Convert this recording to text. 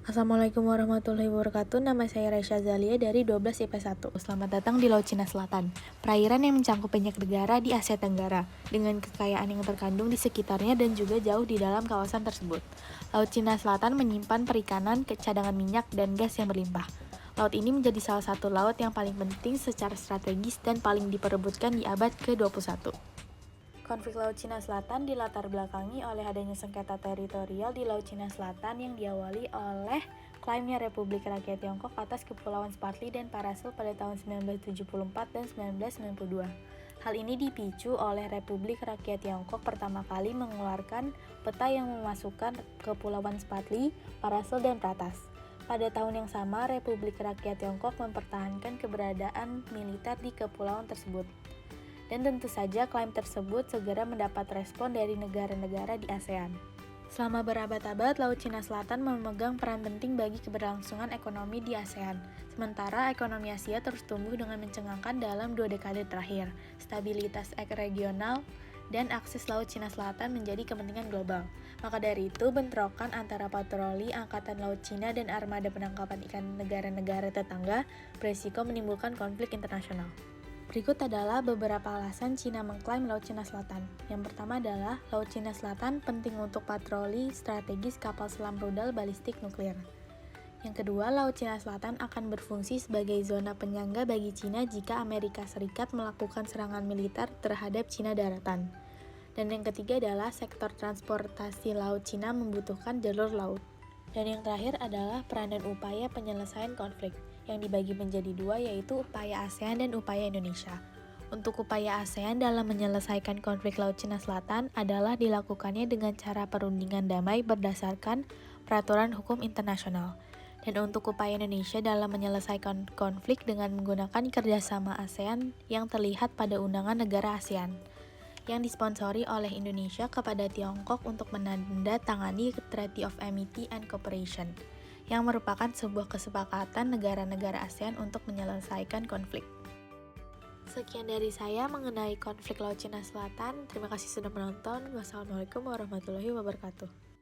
Assalamualaikum warahmatullahi wabarakatuh. Nama saya Raisya Zalia dari 12 IPS 1. Selamat datang di Laut Cina Selatan, perairan yang mencakup banyak negara di Asia Tenggara, dengan kekayaan yang terkandung di sekitarnya dan juga jauh di dalam kawasan tersebut. Laut Cina Selatan menyimpan perikanan, cadangan minyak, dan gas yang berlimpah. Laut ini menjadi salah satu laut yang paling penting secara strategis dan paling diperebutkan di abad ke-21. Konflik Laut Cina Selatan dilatar belakangi oleh adanya sengketa teritorial di Laut Cina Selatan yang diawali oleh klaimnya Republik Rakyat Tiongkok atas Kepulauan Spratly dan Paracel pada tahun 1974 dan 1992. Hal ini dipicu oleh Republik Rakyat Tiongkok pertama kali mengeluarkan peta yang memasukkan Kepulauan Spratly, Paracel, dan Pratas. Pada tahun yang sama, Republik Rakyat Tiongkok mempertahankan keberadaan militer di kepulauan tersebut. Dan tentu saja klaim tersebut segera mendapat respon dari negara-negara di ASEAN. Selama berabad-abad, Laut Cina Selatan memegang peran penting bagi keberlangsungan ekonomi di ASEAN. Sementara ekonomi Asia terus tumbuh dengan mencengangkan dalam 2 dekade terakhir. Stabilitas regional dan akses Laut Cina Selatan menjadi kepentingan global. Maka dari itu, bentrokan antara patroli Angkatan Laut Cina dan armada penangkapan ikan negara-negara tetangga berisiko menimbulkan konflik internasional. Berikut adalah beberapa alasan Cina mengklaim Laut Cina Selatan. Yang pertama adalah Laut Cina Selatan penting untuk patroli strategis kapal selam rudal balistik nuklir. Yang kedua, Laut Cina Selatan akan berfungsi sebagai zona penyangga bagi Cina jika Amerika Serikat melakukan serangan militer terhadap Cina daratan. Dan yang ketiga adalah sektor transportasi laut Cina membutuhkan jalur laut. Dan yang terakhir adalah peran dan upaya penyelesaian konflik, yang dibagi menjadi 2, yaitu upaya ASEAN dan upaya Indonesia. Untuk upaya ASEAN dalam menyelesaikan konflik Laut Cina Selatan adalah dilakukannya dengan cara perundingan damai berdasarkan peraturan hukum internasional. Dan untuk upaya Indonesia dalam menyelesaikan konflik dengan menggunakan kerjasama ASEAN yang terlihat pada undangan negara ASEAN, yang disponsori oleh Indonesia kepada Tiongkok untuk menandatangani Treaty of Amity and Cooperation, yang merupakan sebuah kesepakatan negara-negara ASEAN untuk menyelesaikan konflik. Sekian dari saya mengenai konflik Laut Cina Selatan. Terima kasih sudah menonton. Wassalamualaikum warahmatullahi wabarakatuh.